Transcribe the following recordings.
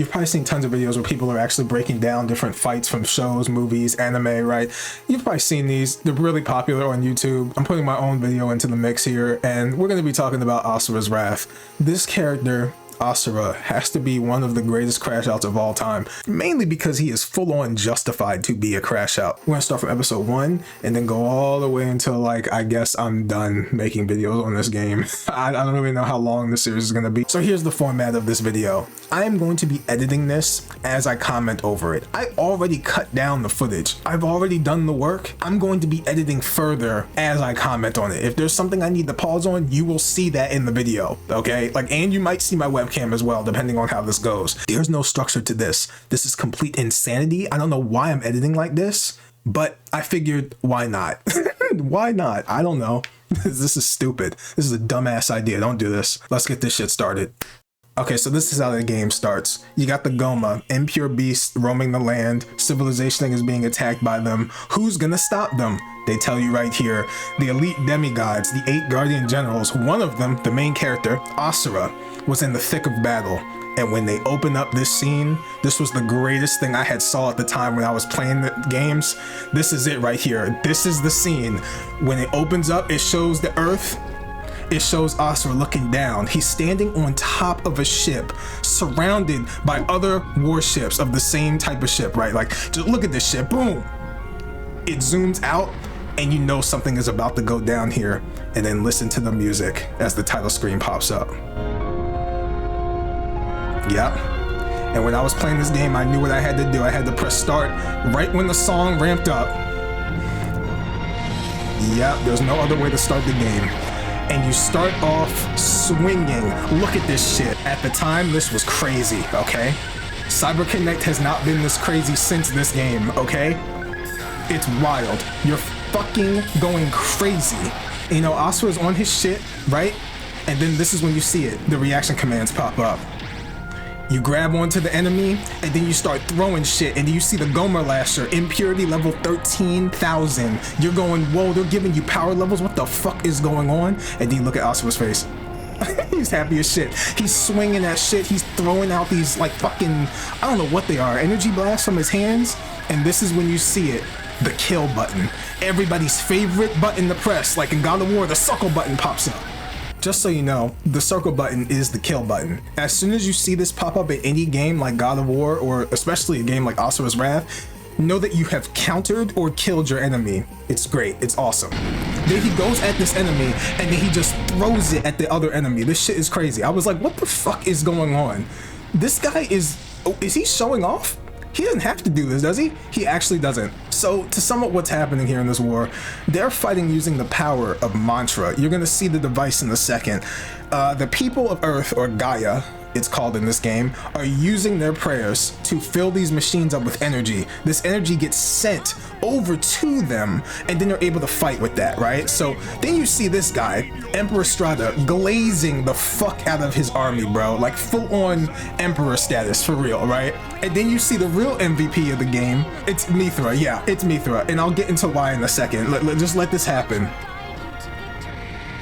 You've probably seen tons of videos where people are actually breaking down different fights from shows, movies, anime, right? You've probably seen these. They're really popular on YouTube. I'm putting my own video into the mix here, and we're going to be talking about Asura's Wrath. This character, Asura, has to be one of the greatest Crashouts of all time, mainly because he is full-on justified to be a Crashout. We're gonna start from episode 1 and then go all the way until, like, I guess I'm done making videos on this game. I don't really know how long this series is gonna be. So here's the format of this video. I am going to be editing this as I comment over it. I already cut down the footage. I've already done the work. I'm going to be editing further as I comment on it. If there's something I need to pause on, you will see that in the video, okay? Like, and you might see my webcam as well, depending on how this goes. There's no structure to this. This is complete insanity. I don't know why I'm editing like this, but I figured, why not? Why not? I don't know. This is stupid. This is a dumbass idea. Don't do this. Let's get this shit started. Okay, so this is how the game starts. You got the Goma, impure beasts roaming the land. Civilization is being attacked by them. Who's gonna stop them? They tell you right here. The elite demigods, the 8 guardian generals, one of them, the main character, Asura, was in the thick of battle. And when they open up this scene, this was the greatest thing I had saw at the time when I was playing the games. This is it right here. This is the scene. When it opens up, it shows the earth. It shows Asura looking down. He's standing on top of a ship, surrounded by other warships of the same type of ship, right? Like, just look at this ship, boom. It zooms out, and you know something is about to go down here. And then listen to the music as the title screen pops up. Yep. And when I was playing this game, I knew what I had to do. I had to press start right when the song ramped up. Yep, there's no other way to start the game. And you start off swinging. Look at this shit. At the time, this was crazy, okay? CyberConnect has not been this crazy since this game, okay? It's wild. You're fucking going crazy. You know, Asura's on his shit, right? And then this is when you see it. The reaction commands pop up. You grab onto the enemy, and then you start throwing shit, and then you see the Gomer Lasher, impurity level 13,000. You're going, whoa, they're giving you power levels? What the fuck is going on? And then you look at Asura's face. He's happy as shit. He's swinging that shit. He's throwing out these, like, fucking, I don't know what they are, energy blasts from his hands. And this is when you see it. The kill button. Everybody's favorite button to press. Like in God of War, the circle button pops up. Just so you know, the circle button is the kill button. As soon as you see this pop up in any game like God of War, or especially a game like Asura's Wrath, know that you have countered or killed your enemy. It's great. It's awesome. Then he goes at this enemy, and then he just throws it at the other enemy. This shit is crazy. I was like, what the fuck is going on? This guy is he showing off? He doesn't have to do this, does he? He actually doesn't. So to sum up what's happening here in this war, they're fighting using the power of mantra. You're gonna see the device in a second. The people of Earth, or Gaia, it's called in this game, are using their prayers to fill these machines up with energy. This energy gets sent over to them, and then they're able to fight with that, right? So then you see this guy, Emperor Strata, glazing the fuck out of his army, bro. Like full-on Emperor status, for real, right? And then you see the real MVP of the game. It's Mithra, yeah, it's Mithra, and I'll get into why in a second. Just let this happen.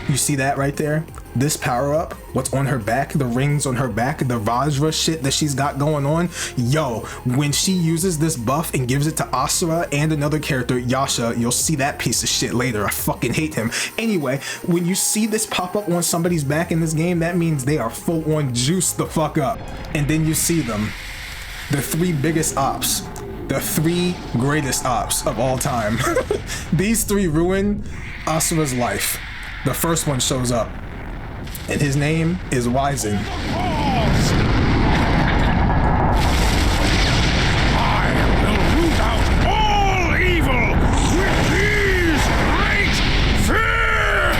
You see that right there? This power up, what's on her back, the rings on her back, the Vajra shit that she's got going on. Yo, when she uses this buff and gives it to Asura and another character, Yasha, you'll see that piece of shit later. I fucking hate him. Anyway, when you see this pop up on somebody's back in this game, that means they are full on juiced the fuck up. And then you see them, the 3 biggest ops. The 3 greatest ops of all time. These 3 ruin Asura's life. The first one shows up, and his name is Wizen. I will root out all evil with these great fear!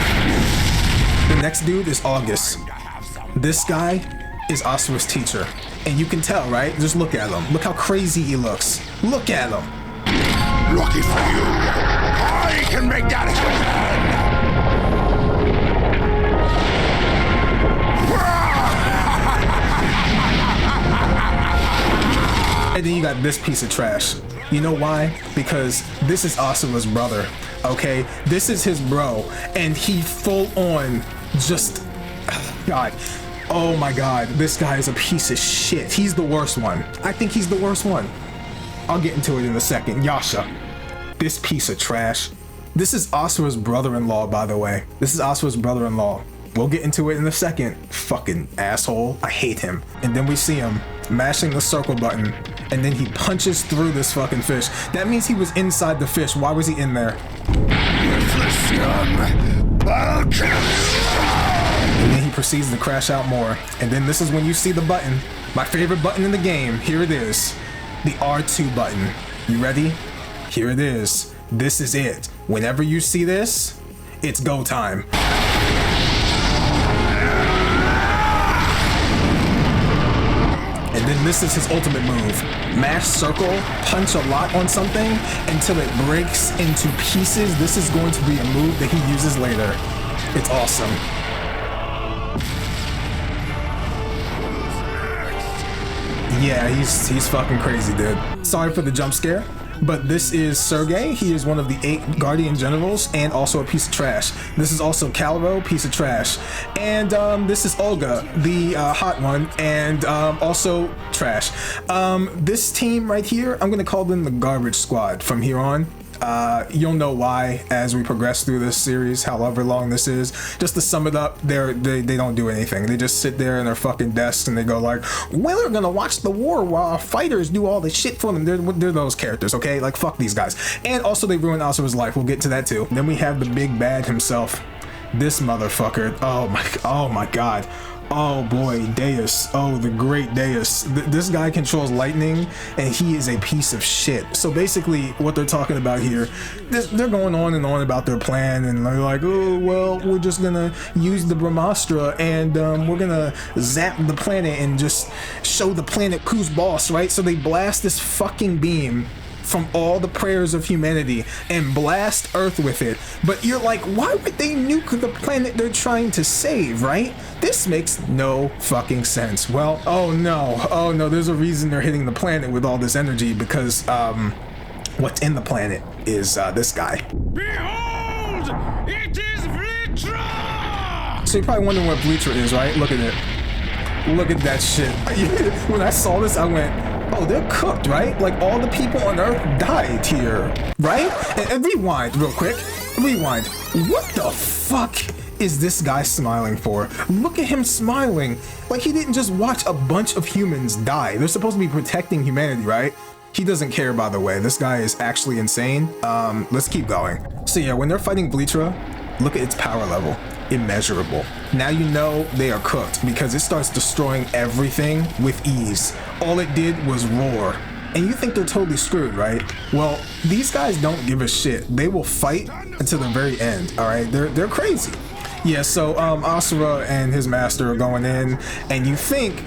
The next dude is August. This guy is Asura's teacher, and you can tell, right? Just look at him. Look how crazy he looks. Look at him. Lucky for you, I can make that happen! And then you got this piece of trash. You know why? Because this is Asura's brother, okay? This is his bro, and he full on just, God, Oh my god, this guy is a piece of shit. He's the worst one. I think he's the worst one. I'll get into it in a second. Yasha. This piece of trash. This is Asura's brother-in-law, by the way. This is Asura's brother-in-law. We'll get into it in a second. Fucking asshole. I hate him. And then we see him mashing the circle button, and then he punches through this fucking fish. That means he was inside the fish. Why was he in there? I'll kill you. And then he proceeds to crash out more. And then this is when you see the button. My favorite button in the game. Here it is. The R2 button. You ready? Here it is. This is it. Whenever you see this, it's go time. And then this is his ultimate move. Mash circle, punch a lot on something until it breaks into pieces. This is going to be a move that he uses later. It's awesome. Yeah, he's fucking crazy, dude. Sorry for the jump scare, but this is Sergei. He is one of the 8 Guardian Generals and also a piece of trash. This is also Calro, piece of trash. And this is Olga, the hot one, and also trash. This team right here, I'm gonna call them the Garbage Squad from here on. You'll know why as we progress through this series, however long this is. Just to sum it up, they don't do anything. They just sit there in their fucking desks and they go like, we're gonna watch the war while our fighters do all the shit for them. They're those characters, okay? Like, fuck these guys. And also they ruined Asura's life. We'll get to that too. Then we have the big bad himself. This motherfucker. Oh my god. Oh boy, Deus. Oh, the great Deus. This guy controls lightning, and he is a piece of shit. So basically, what they're talking about here, they're going on and on about their plan, and they're like, oh, well, we're just gonna use the Brahmastra, and we're gonna zap the planet and just show the planet who's boss, right? So they blast this fucking beam from all the prayers of humanity and blast Earth with it. But you're like, why would they nuke the planet they're trying to save, right? This makes no fucking sense. Well, oh no, there's a reason they're hitting the planet with all this energy, because what's in the planet is this guy. Behold! It is Vlitra! So you're probably wondering what Vlitra is, right? Look at it. Look at that shit. When I saw this, I went, oh, they're cooked, right? Like, all the people on Earth died here, right? And rewind real quick. Rewind. What the fuck is this guy smiling for? Look at him smiling. Like, he didn't just watch a bunch of humans die. They're supposed to be protecting humanity, right? He doesn't care, by the way. This guy is actually insane. Let's keep going. So yeah, when they're fighting Vlitra, look at its power level. Immeasurable. Now you know they are cooked, because it starts destroying everything with ease. All it did was roar. And you think they're totally screwed, right? Well, these guys don't give a shit. They will fight until the very end, all right? They're crazy. Yeah, so Asura and his master are going in, and you think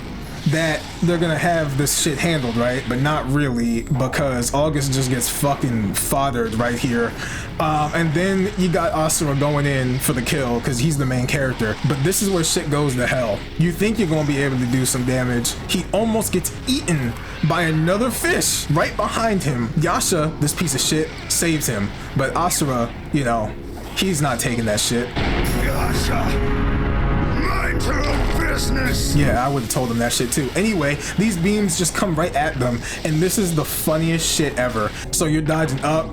that they're gonna have this shit handled, right? But not really, because August just gets fucking foddered right here. And then you got Asura going in for the kill, because he's the main character. But this is where shit goes to hell. You think you're gonna be able to do some damage. He almost gets eaten by another fish right behind him. Yasha, this piece of shit, saves him. But Asura, you know, he's not taking that shit. Yasha! Mind your own business! Yeah, I would have told him that shit too. Anyway, these beams just come right at them, and this is the funniest shit ever. So you're dodging up,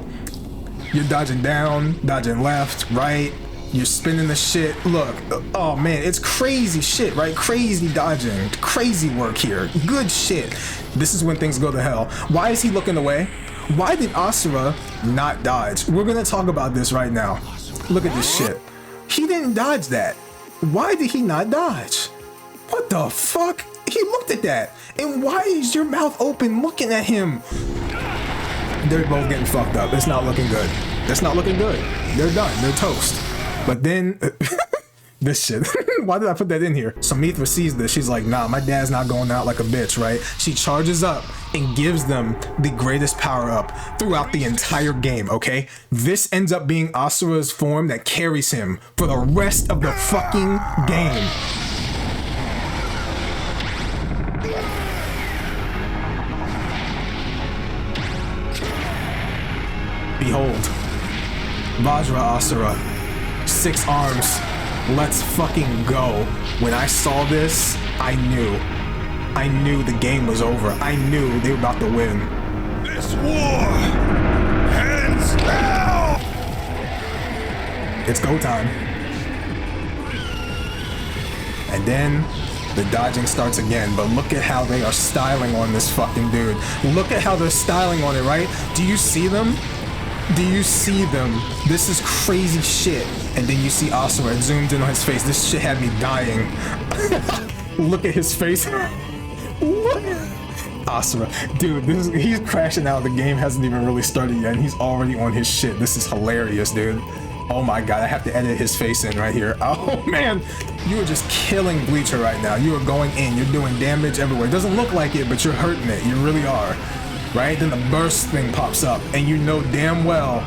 you're dodging down, dodging left, right, you're spinning the shit. Look, oh man, it's crazy shit, right? Crazy dodging, crazy work here, good shit. This is when things go to hell. Why is he looking away? Why did Asura not dodge? We're gonna talk about this right now. Look at this shit. He didn't dodge that. Why did he not dodge? What the fuck? He looked at that. And why is your mouth open looking at him? They're both getting fucked up. It's not looking good. It's not looking good. They're done. They're toast. But then, this shit. Why did I put that in here? So Mithra sees this. She's like, nah, my dad's not going out like a bitch, right? She charges up and gives them the greatest power up throughout the entire game, okay? This ends up being Asura's form that carries him for the rest of the fucking game. Behold, Vajra Asura, 6 arms, Let's fucking go. When I saw this, I knew the game was over. I knew they were about to win. This war ends now! It's go time. And then the dodging starts again, but look at how they are styling on this fucking dude. Look at how they're styling on it, right? Do you see them? Do you see them? This is crazy shit. And then you see Asura, it zoomed in on his face. This shit had me dying. Look at his face. Look at Asura. Dude, he's crashing out. The game hasn't even really started yet, and he's already on his shit. This is hilarious, dude. Oh my god, I have to edit his face in right here. Oh man, you are just killing Vlitra right now. You are going in, you're doing damage everywhere. It doesn't look like it, but you're hurting it. You really are. Right? Then the burst thing pops up, and you know damn well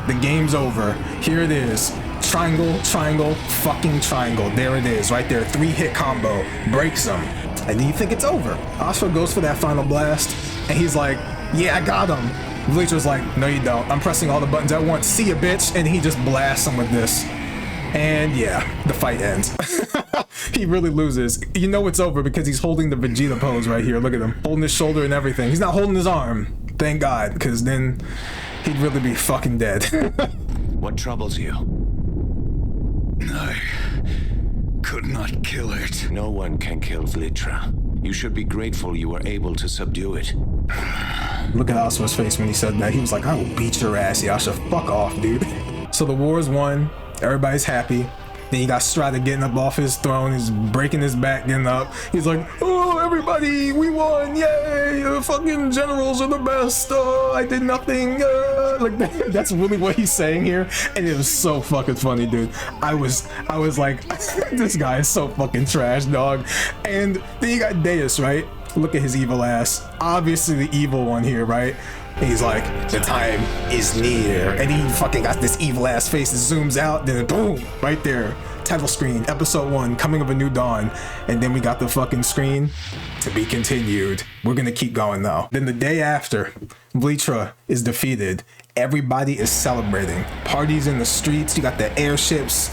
the game's over. Here it is. Triangle, triangle, fucking triangle. There it is, right there. 3-hit combo. Breaks him. And then you think it's over. Asura goes for that final blast, and he's like, yeah, I got him. Vlitra's like, no you don't. I'm pressing all the buttons at once. See ya, bitch. And he just blasts him with this. And yeah, the fight ends. He really loses. You know it's over because he's holding the Vegeta pose right here. Look at him. Holding his shoulder and everything. He's not holding his arm. Thank God, because then he'd really be fucking dead. What troubles you? I could not kill it. No one can kill Vlitra. You should be grateful you were able to subdue it. Look at Asura's face when he said that. He was like, I will beat your ass, Yasha. Fuck off, dude. So the war's won. Everybody's happy. Then you got Strider getting up off his throne. He's breaking his back, getting up. He's like, oh, everybody, we won. Yay. Fucking generals are the best. I did nothing. Like that's really what he's saying here. And it was so fucking funny, dude. I was like, this guy is so fucking trash, dog. And then you got Deus, right? Look at his evil ass. Obviously the evil one here, right? And he's like, the time is near. And he fucking got this evil ass face that zooms out, then boom, right there. Title screen, episode 1, Coming of a New Dawn. And then we got the fucking screen, to be continued. We're gonna keep going though. Then the day after, Vlitra is defeated. Everybody is celebrating. Parties in the streets, you got the airships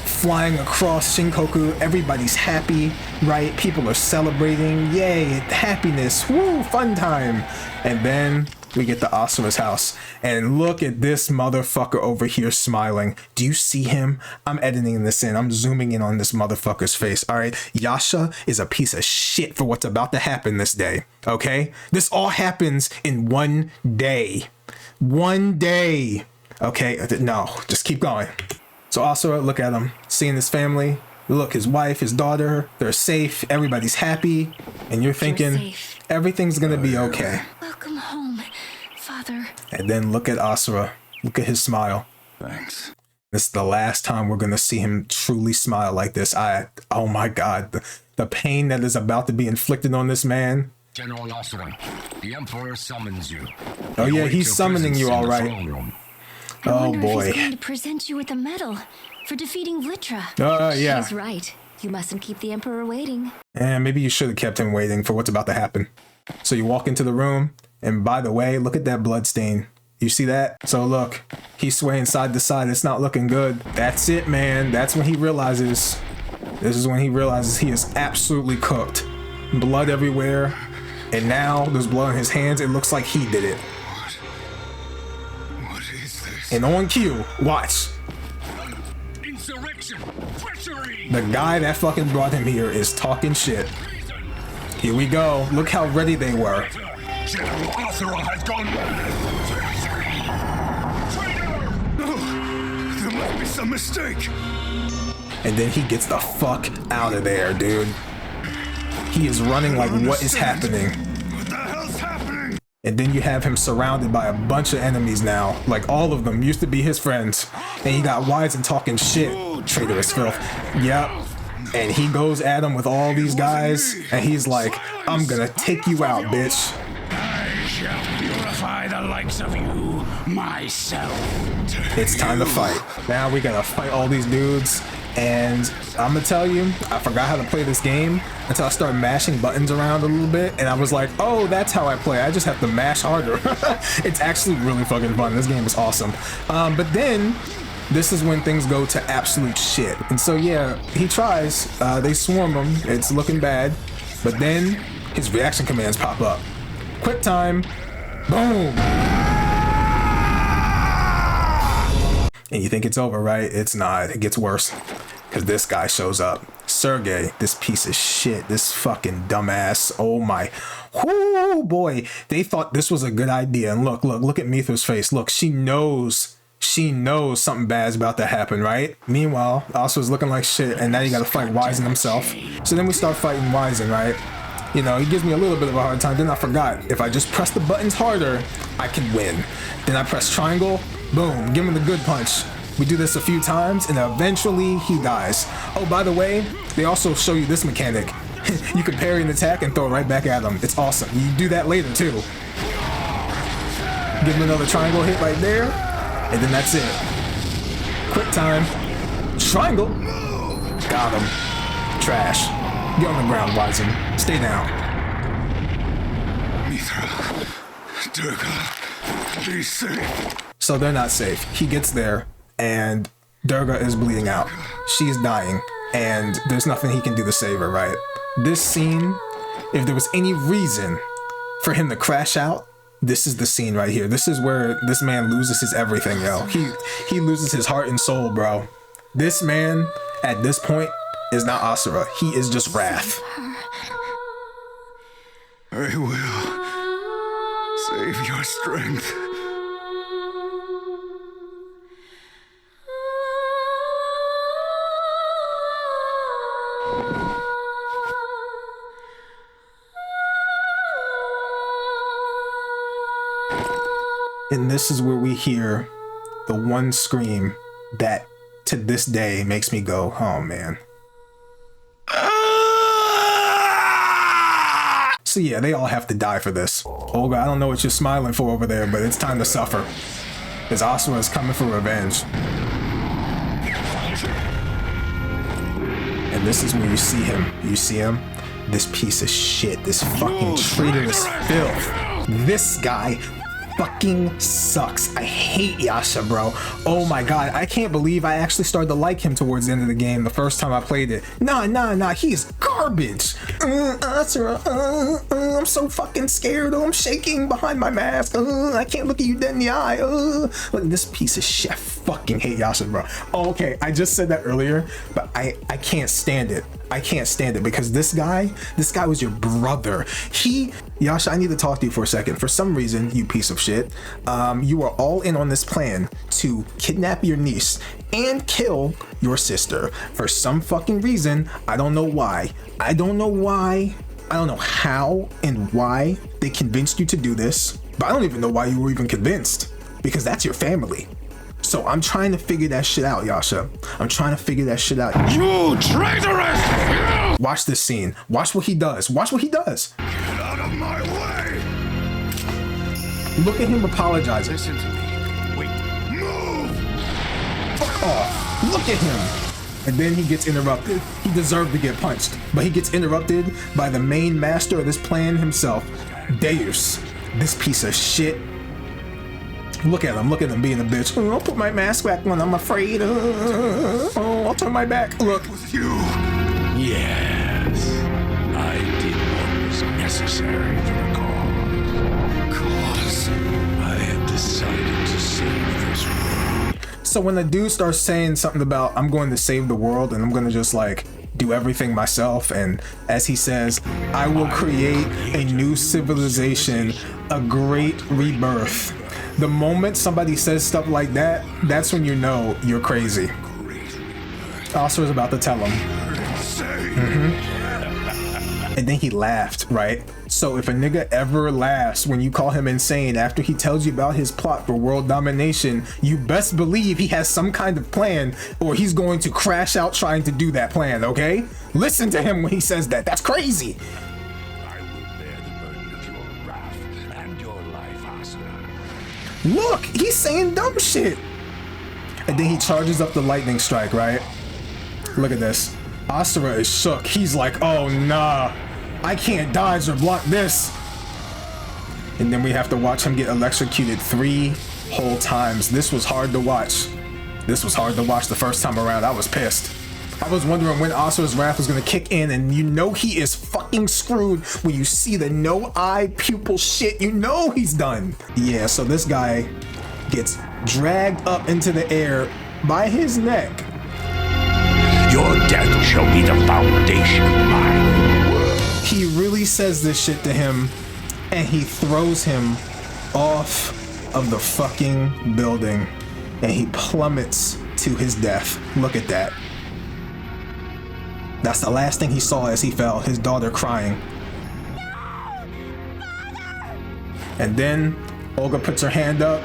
flying across Shinkoku. Everybody's happy, right? People are celebrating. Yay, happiness. Woo, fun time. And then we get to Asura's house. And look at this motherfucker over here smiling. Do you see him? I'm editing this in. I'm zooming in on this motherfucker's face. All right. Yasha is a piece of shit for what's about to happen this day. Okay? This all happens in one day. One day. Okay? No, just keep going. So Asura, look at him, seeing his family. Look, his wife, his daughter, they're safe. Everybody's happy. And you're thinking, everything's gonna be okay. Welcome home, Father. And then look at Asura. Look at his smile. Thanks. This is the last time we're gonna see him truly smile like this. Oh my God, the pain that is about to be inflicted on this man. General Asura, the Emperor summons you. Oh yeah, he's summoning you, all right. Oh boy. He's going to present you with a medal for defeating Vlitra. Yeah. He's right. You mustn't keep the Emperor waiting. And maybe you should have kept him waiting for what's about to happen. So you walk into the room, and by the way, look at that blood stain. You see that? So look, he's swaying side to side. It's not looking good. That's it, man. That's when he realizes. This is when he realizes he is absolutely cooked. Blood everywhere. And now there's blood on his hands. It looks like he did it. What is this? And on cue, watch. Insurrection! Treachery! The guy that fucking brought him here is talking shit. Here we go. Look how ready they were. General Asura has gone. No, there must be some mistake. And then he gets the fuck out of there, dude. He is running like, what is happening? What the hell's happening? And then you have him surrounded by a bunch of enemies now. Like, all of them used to be his friends. And he got Wisen talking shit. Traitorous filth. Yep. And he goes at him with all these guys. And he's like, I'm gonna take you out, bitch. I shall purify the likes of you myself. It's time to fight. Now we gotta fight all these dudes. And I'm gonna tell you, I forgot how to play this game until I started mashing buttons around a little bit, and I was like, oh, that's how I play. I just have to mash harder. It's actually really fucking fun. This game is awesome. But then this is when things go to absolute shit. And so yeah, he tries, they swarm him, it's looking bad, but then his reaction commands pop up. Quick time, boom! And you think it's over, right? It's not, it gets worse. Because this guy shows up. Sergey, this piece of shit, this fucking dumbass, oh my, whoo boy, they thought this was a good idea. And look at Mithra's face. Look, she knows something bad's about to happen, right? Meanwhile, Asura's looking like shit, and now you gotta fight Wizen himself. So then we start fighting Wizen, right? You know, he gives me a little bit of a hard time. Then I forgot, if I just press the buttons harder, I can win. Then I press triangle, boom, give him the good punch. We do this a few times, and eventually he dies. Oh, by the way, they also show you this mechanic. You can parry an attack and throw it right back at him. It's awesome. You do that later, too. Give him another triangle hit right there, and then that's it. Quick time. Triangle. Got him. Trash. Get on the ground, Wizen. Stay down. Mithra, Durga, be safe. So they're not safe. He gets there, and Durga is bleeding out. She's dying, and there's nothing he can do to save her, right? This scene, if there was any reason for him to crash out, this is the scene right here. This is where this man loses his everything, yo. He loses his heart and soul, bro. This man, at this point, is not Asura. He is just wrath. I will save your strength. And this is where we hear the one scream that to this day makes me go, oh man. So yeah, they all have to die for this. Olga, I don't know what you're smiling for over there, but it's time to suffer. Because Asura is coming for revenge. And this is where you see him. You see him? This piece of shit, this fucking traitorous filth. This guy fucking sucks. I hate Yasha, bro. Oh my god, I can't believe I actually started to like him towards the end of the game the first time I played it. Nah, he's garbage. Asura, I'm so fucking scared. I'm shaking behind my mask. I can't look at you dead in the eye. Look at this piece of shit. I fucking hate Yasha, bro. Oh, okay, I just said that earlier, but I can't stand it. I can't stand it because this guy was your brother. Yasha, I need to talk to you for a second. For some reason, you piece of shit, you are all in on this plan to kidnap your niece and kill your sister. For some fucking reason, I don't know why. I don't know how and why they convinced you to do this, but I don't even know why you were even convinced, because that's your family. So I'm trying to figure that shit out, Yasha. I'm trying to figure that shit out. You traitorous! Watch this scene. Watch what he does. Watch what he does. Get out of my way! Look at him apologizing. Listen to me. Wait. Move! Fuck off. Look at him. And then he gets interrupted. He deserved to get punched, but he gets interrupted by the main master of this plan himself, Deus. This piece of shit. Look at him being a bitch. Oh, I'll put my mask back on, I'm afraid. I'll turn my back. Look. With you. Yes, I did what was necessary for the cause. I have decided to save this world. So when the dude starts saying something about I'm going to save the world and I'm going to just like do everything myself, and as he says, I will create a new civilization, a great rebirth. The moment somebody says stuff like that, that's when you know you're crazy. Asura's about to tell him. And then he laughed, right? So if a nigga ever laughs when you call him insane after he tells you about his plot for world domination, you best believe he has some kind of plan, or he's going to crash out trying to do that plan, okay? Listen to him when he says that. That's crazy. I will bear the burden of your wrath and your life, Asura. Look, he's saying dumb shit. And then he charges up the lightning strike, right? Look at this. Asura is shook. He's like, oh nah, I can't dodge or block this. And then we have to watch him get electrocuted 3 whole times. This was hard to watch. This was hard to watch the first time around. I was pissed. I was wondering when Asura's wrath was gonna kick in, and you know he is fucking screwed when you see the no eye pupil shit. You know he's done. Yeah, so this guy gets dragged up into the air by his neck. Your death shall be the foundation of my world. He really says this shit to him, and he throws him off of the fucking building, and he plummets to his death. Look at that. That's the last thing he saw as he fell, his daughter crying. And then Olga puts her hand up,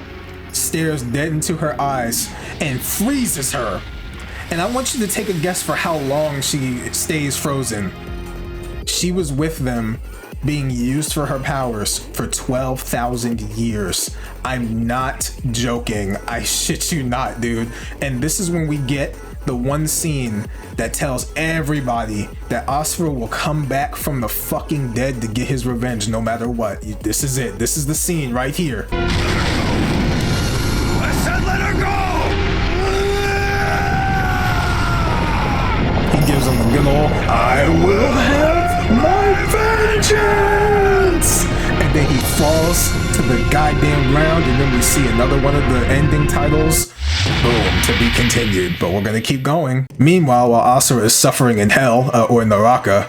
stares dead into her eyes, and freezes her. And I want you to take a guess for how long she stays frozen. She was with them, being used for her powers for 12,000 years. I'm not joking. I shit you not, dude. And this is when we get the one scene that tells everybody that Asura will come back from the fucking dead to get his revenge no matter what. This is it. This is the scene right here. I said let her go! He gives him the good old, I will have my vengeance! And then he falls to the goddamn ground, and then we see another one of the ending titles. Boom, to be continued, but we're gonna keep going. Meanwhile, while Asura is suffering in hell, or Naraka,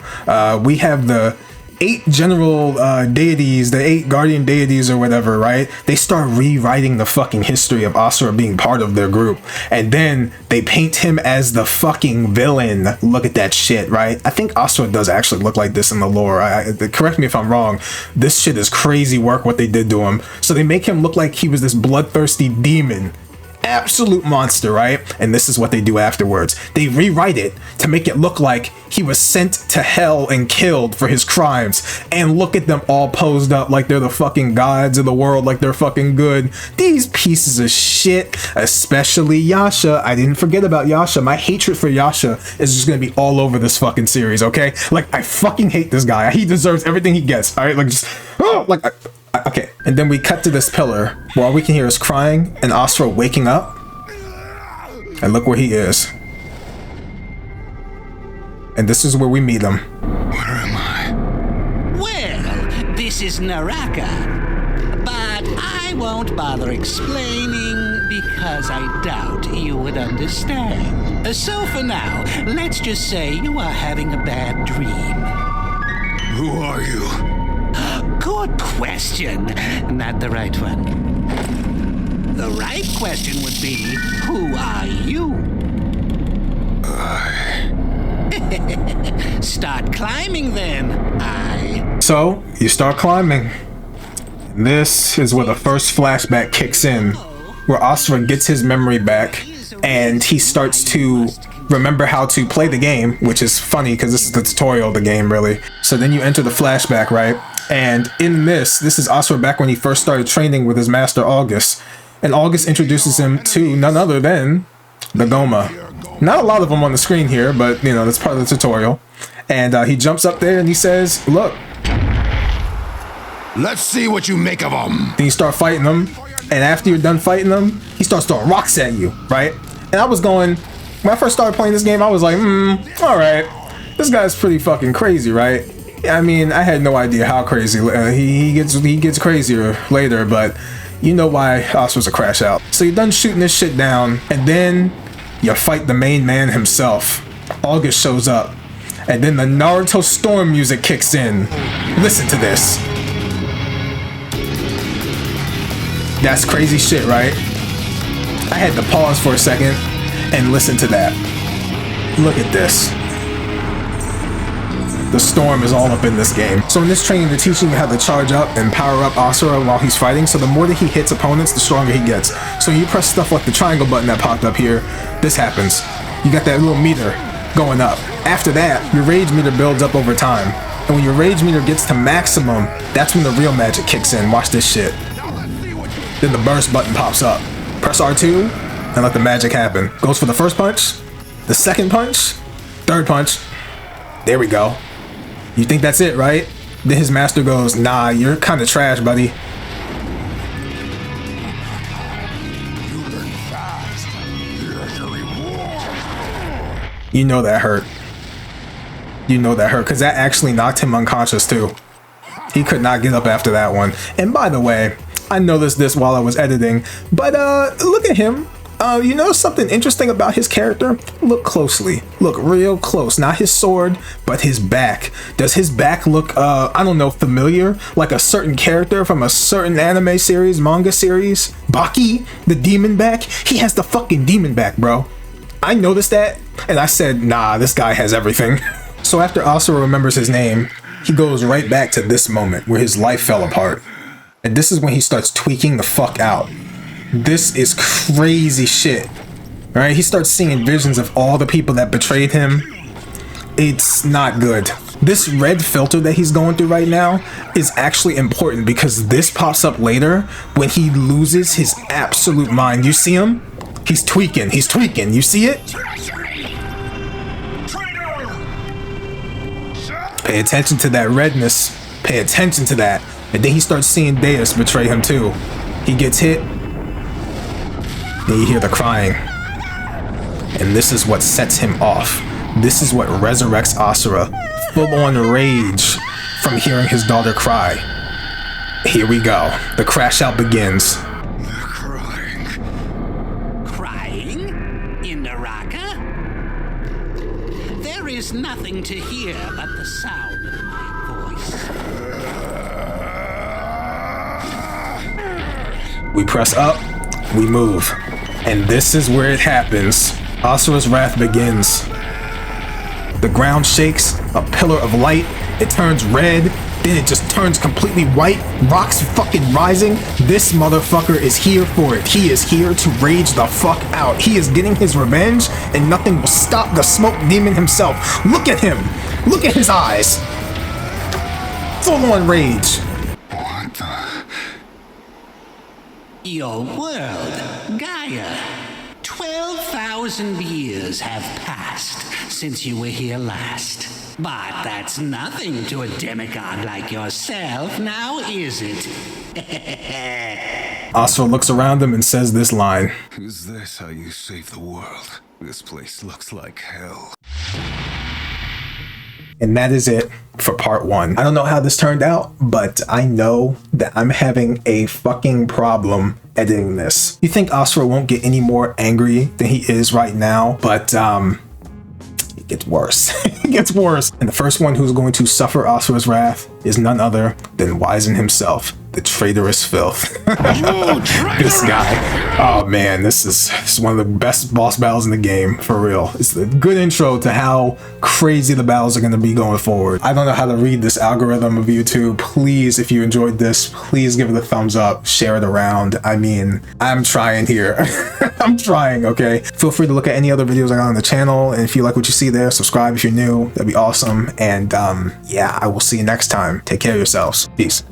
we have the 8 general deities, the 8 guardian deities or whatever, right? They start rewriting the fucking history of Asura being part of their group, and then they paint him as the fucking villain. Look at that shit, right? I think Asura does actually look like this in the lore. Correct me if I'm wrong. This shit is crazy work what they did to him. So they make him look like he was this bloodthirsty demon. Absolute monster, right? And this is what they do afterwards. They rewrite it to make it look like he was sent to hell and killed for his crimes. And look at them all posed up like they're the fucking gods of the world, like they're fucking good. These pieces of shit, especially Yasha. I didn't forget about Yasha. My hatred for Yasha is just gonna be all over this fucking series, okay? Like, I fucking hate this guy. He deserves everything he gets, all right? Like, just, okay, and then we cut to this pillar. Where all we can hear is crying and Asura waking up. And look where he is. And this is where we meet him. Where am I? Well, this is Naraka. But I won't bother explaining because I doubt you would understand. So for now, let's just say you are having a bad dream. Who are you? Good question. Not the right one. The right question would be, who are you? Start climbing then. So, you start climbing. This is where the first flashback kicks in, where Asura gets his memory back, and he starts to remember how to play the game, which is funny because this is the tutorial of the game, really. So then you enter the flashback, right? And in this is Asura back when he first started training with his master August. And August introduces him to none other than the Goma. Not a lot of them on the screen here, but you know, that's part of the tutorial. And he jumps up there and he says, look. Let's see what you make of them. Then you start fighting them. And after you're done fighting them, he starts throwing rocks at you, right? And I was going, when I first started playing this game, I was like, all right, this guy's pretty fucking crazy, right? I mean, I had no idea how crazy. He gets crazier later, but you know why Asura's a crash out. So you're done shooting this shit down, and then you fight the main man himself. August shows up, and then the Naruto storm music kicks in. Listen to this. That's crazy shit, right? I had to pause for a second and listen to that. Look at this. The storm is all up in this game. So in this training, they're teaching you how to charge up and power up Asura while he's fighting. So the more that he hits opponents, the stronger he gets. So when you press stuff like the triangle button that popped up here, this happens. You got that little meter going up. After that, your rage meter builds up over time. And when your rage meter gets to maximum, that's when the real magic kicks in. Watch this shit. Then the burst button pops up. Press R2 and let the magic happen. Goes for the first punch, the second punch, third punch. There we go. You think that's it, right? Then his master goes, nah, you're kind of trash, buddy. You learn fast. You know that hurt. You know that hurt, because that actually knocked him unconscious too. He could not get up after that one. And by the way, I noticed this while I was editing, but look at him. You know something interesting about his character? Look closely. Look real close. Not his sword, but his back. Does his back look, I don't know, familiar? Like a certain character from a certain anime series, manga series? Baki, the demon back? He has the fucking demon back, bro. I noticed that, and I said, nah, this guy has everything. So after Asura remembers his name, he goes right back to this moment where his life fell apart. And this is when he starts tweaking the fuck out. This is crazy shit. Alright, he starts seeing visions of all the people that betrayed him. It's not good. This red filter that he's going through right now is actually important because this pops up later when he loses his absolute mind. You see him? He's tweaking. He's tweaking. You see it? Pay attention to that redness. Pay attention to that. And then he starts seeing Deus betray him too. He gets hit. Then you hear the crying. And this is what sets him off. This is what resurrects Asura. Full-on rage from hearing his daughter cry. Here we go. The Crashout begins. Crying? In Naraka? There is nothing to hear but the sound of my voice. We press up, we move. And this is where it happens. Asura's wrath begins. The ground shakes, a pillar of light, it turns red, then it just turns completely white, rocks fucking rising. This motherfucker is here for it. He is here to rage the fuck out. He is getting his revenge, and nothing will stop the smoke demon himself. Look at him. Look at his eyes. Full on rage. What the? Your world, Gaia. 12,000 years have passed since you were here last. But that's nothing to a demigod like yourself, now is it? Asura looks around him and says this line. Is this how you save the world? This place looks like hell. And that is it for part 1. I don't know how this turned out, but I know that I'm having a fucking problem editing this. You think Asura won't get any more angry than he is right now, but it gets worse. It gets worse. And the first one who's going to suffer Asura's wrath is none other than Wizen himself, the traitorous filth. This guy. Oh man, this is one of the best boss battles in the game, for real. It's a good intro to how crazy the battles are going to be going forward. I don't know how to read this algorithm of YouTube. Please, if you enjoyed this, please give it a thumbs up, share it around. I mean, I'm trying here. I'm trying, okay? Feel free to look at any other videos I got on the channel, and if you like what you see there, subscribe if you're new. That'd be awesome. And yeah, I will see you next time. Take care of yourselves. Peace.